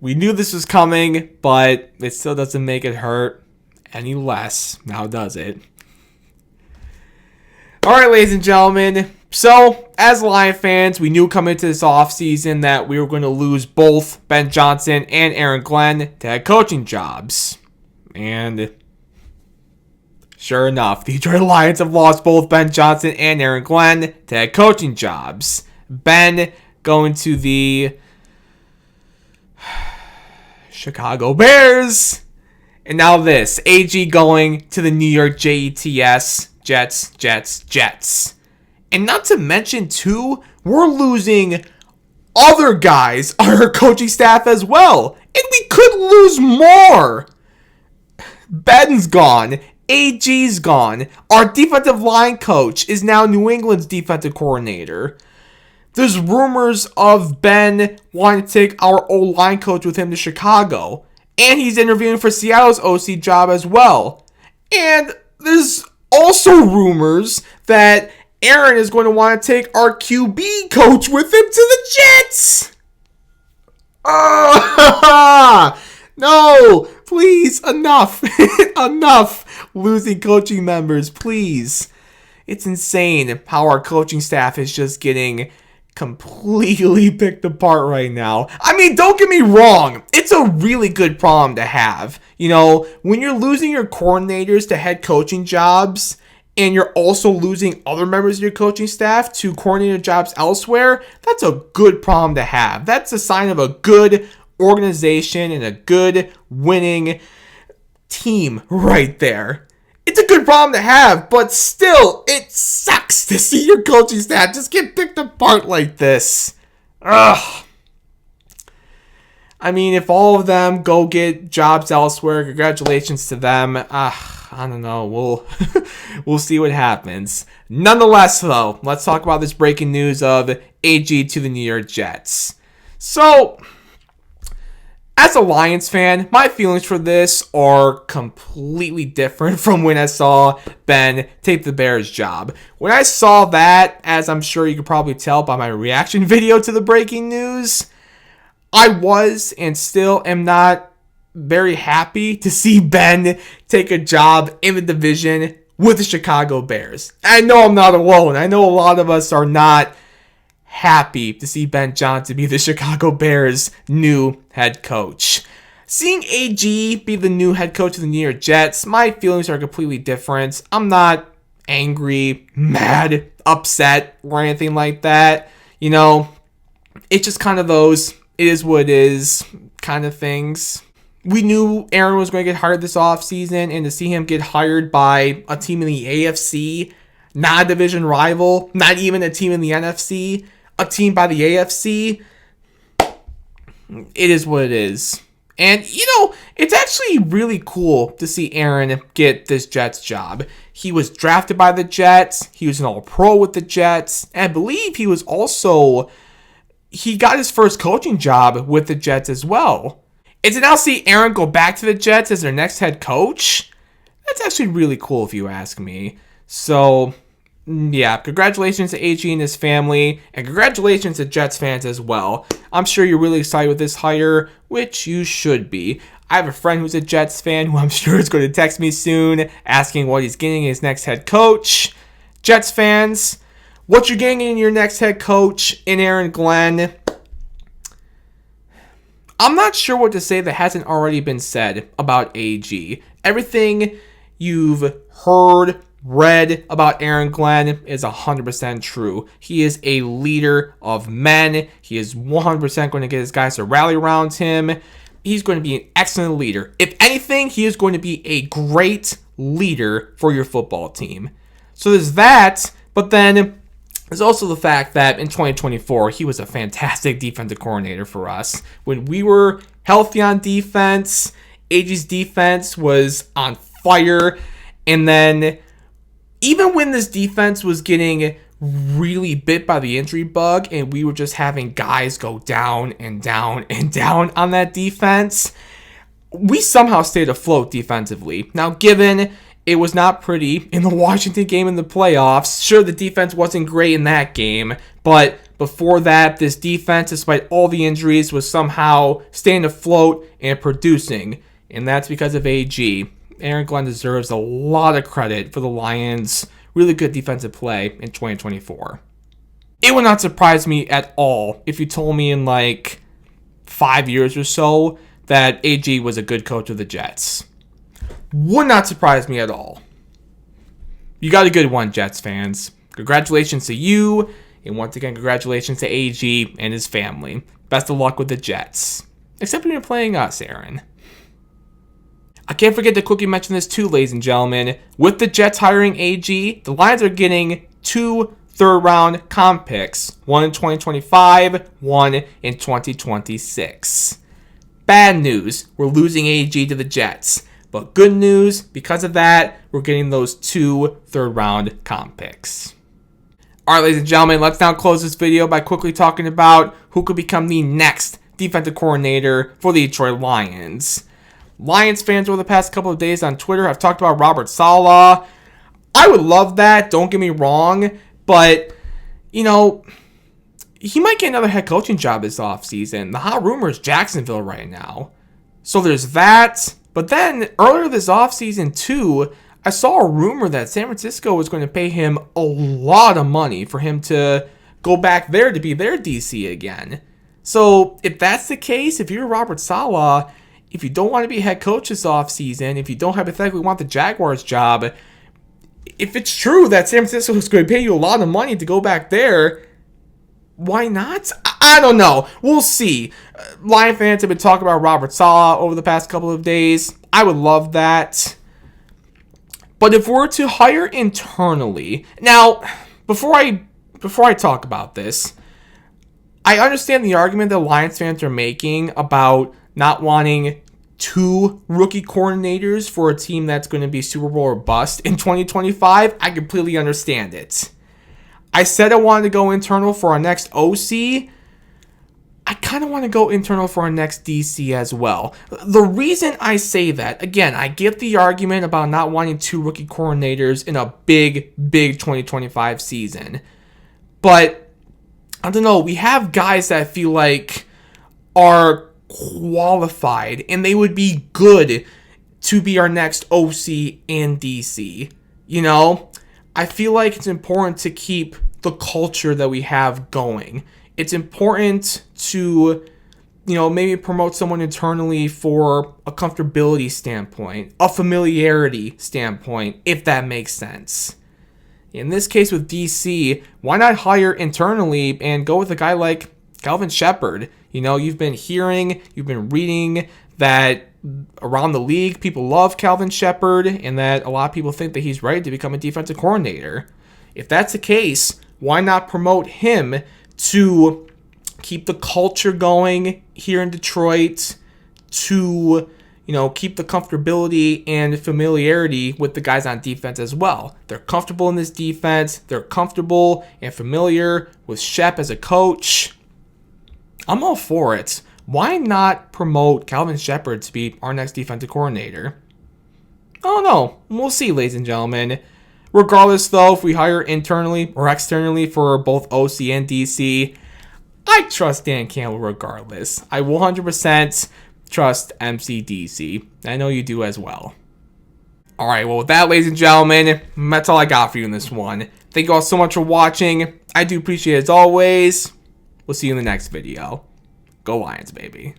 We knew this was coming, but it still doesn't make it hurt any less. Now does it? Alright, ladies and gentlemen. So, as Lion fans, we knew coming into this offseason that we were going to lose both Ben Johnson and Aaron Glenn to head coaching jobs. And sure enough, the Detroit Lions have lost both Ben Johnson and Aaron Glenn to head coaching jobs. Ben going to the Chicago Bears. And now this, AG going to the New York Jets. Jets. And not to mention, too, we're losing other guys on our coaching staff as well. And we could lose more. Ben's gone. AG's gone. Our defensive line coach is now New England's defensive coordinator. There's rumors of Ben wanting to take our O-line coach with him to Chicago. And he's interviewing for Seattle's OC job as well. And there's also rumors that Aaron is going to want to take our QB coach with him to the Jets. No, please, enough. Enough losing coaching members, please. It's insane how our coaching staff is just getting completely picked apart right now. I mean, don't get me wrong. It's a really good problem to have. You know, when you're losing your coordinators to head coaching jobs and you're also losing other members of your coaching staff to coordinator jobs elsewhere, that's a good problem to have. That's a sign of a good organization and a good winning team right there. It's a good problem to have, but still, it sucks to see your coaching staff just get picked apart like this. Ugh. I mean, if all of them go get jobs elsewhere, congratulations to them. I don't know. We'll see what happens. Nonetheless, though, let's talk about this breaking news of AG to the New York Jets. So, as a Lions fan, my feelings for this are completely different from when I saw Ben take the Bears job. When I saw that, as I'm sure you could probably tell by my reaction video to the breaking news, I was and still am not very happy to see Ben take a job in the division with the Chicago Bears. I know I'm not alone. I know a lot of us are not happy to see Ben Johnson be the Chicago Bears' new head coach. Seeing AG be the new head coach of the New York Jets, my feelings are completely different. I'm not angry, mad, upset, or anything like that. You know, it's just kind of those, it is what it is kind of things. We knew Aaron was going to get hired this offseason, and to see him get hired by a team in the AFC, not a division rival, not even a team in the NFC, a team by the AFC, it is what it is. And, you know, it's actually really cool to see Aaron get this Jets job. He was drafted by the Jets. He was an All-Pro with the Jets. And I believe he got his first coaching job with the Jets as well. And to now see Aaron go back to the Jets as their next head coach, that's actually really cool if you ask me. So, yeah, congratulations to AG and his family, and congratulations to Jets fans as well. I'm sure you're really excited with this hire, which you should be. I have a friend who's a Jets fan who I'm sure is going to text me soon asking what he's getting in his next head coach. Jets fans, what you're getting in your next head coach in Aaron Glenn, I'm not sure what to say that hasn't already been said about AG. Everything you've heard, read about Aaron Glenn is 100% true. He is a leader of men. He is 100% going to get his guys to rally around him. He's going to be an excellent leader. If anything, he is going to be a great leader for your football team. So there's that, but then there's also the fact that in 2024, he was a fantastic defensive coordinator for us. When we were healthy on defense, AG's defense was on fire, and then even when this defense was getting really bit by the injury bug and we were just having guys go down and down and down on that defense, we somehow stayed afloat defensively. Now, given it was not pretty in the Washington game in the playoffs, sure, the defense wasn't great in that game, but before that, this defense, despite all the injuries, was somehow staying afloat and producing. And that's because of AG. Aaron Glenn deserves a lot of credit for the Lions' really good defensive play in 2024. It would not surprise me at all if you told me in like 5 years or so that AG was a good coach of the Jets. Would not surprise me at all. You got a good one, Jets fans. Congratulations to you, and once again, congratulations to AG and his family. Best of luck with the Jets. Except when you're playing us, Aaron. I can't forget to quickly mention this too, ladies and gentlemen. With the Jets hiring AG, the Lions are getting 2 third-round comp picks. One in 2025, one in 2026. Bad news, we're losing AG to the Jets. But good news, because of that, we're getting those 2 third-round comp picks. Alright, ladies and gentlemen, let's now close this video by quickly talking about who could become the next defensive coordinator for the Detroit Lions. Lions fans over the past couple of days on Twitter have talked about Robert Saleh. I would love that, don't get me wrong, but, you know, he might get another head coaching job this offseason. The hot rumor is Jacksonville right now. So there's that. But then, earlier this offseason too, I saw a rumor that San Francisco was going to pay him a lot of money for him to go back there to be their DC again. So if that's the case, if you're Robert Saleh, if you don't want to be head coach this offseason, if you don't hypothetically want the Jaguars job, if it's true that San Francisco is going to pay you a lot of money to go back there, why not? I don't know. We'll see. Lion fans have been talking about Robert Saleh over the past couple of days. I would love that. But if we're to hire internally, now, before I talk about this, I understand the argument that Lions fans are making about not wanting 2 rookie coordinators for a team that's going to be Super Bowl or bust in 2025. I completely understand it. I said I wanted to go internal for our next OC. I kind of want to go internal for our next DC as well. The reason I say that, again, I get the argument about not wanting 2 rookie coordinators in a big 2025 season. But, I don't know, we have guys that I feel like are qualified and they would be good to be our next OC and DC. You know, I feel like it's important to keep the culture that we have going. It's important to, you know, maybe promote someone internally for a comfortability standpoint, a familiarity standpoint, if that makes sense. In this case with DC, why not hire internally and go with a guy like Kelvin Sheppard? You know, you've been hearing, you've been reading that around the league, people love Kelvin Sheppard and that a lot of people think that he's ready to become a defensive coordinator. If that's the case, why not promote him to keep the culture going here in Detroit, to, you know, keep the comfortability and familiarity with the guys on defense as well. They're comfortable in this defense. They're comfortable and familiar with Shep as a coach. I'm all for it. Why not promote Kelvin Sheppard to be our next defensive coordinator? I don't know. We'll see, ladies and gentlemen. Regardless, though, if we hire internally or externally for both OC and DC, I trust Dan Campbell regardless. I 100% trust MCDC. I know you do as well. Alright, well with that, ladies and gentlemen, that's all I got for you in this one. Thank you all so much for watching. I do appreciate it as always. We'll see you in the next video. Go Lions, baby.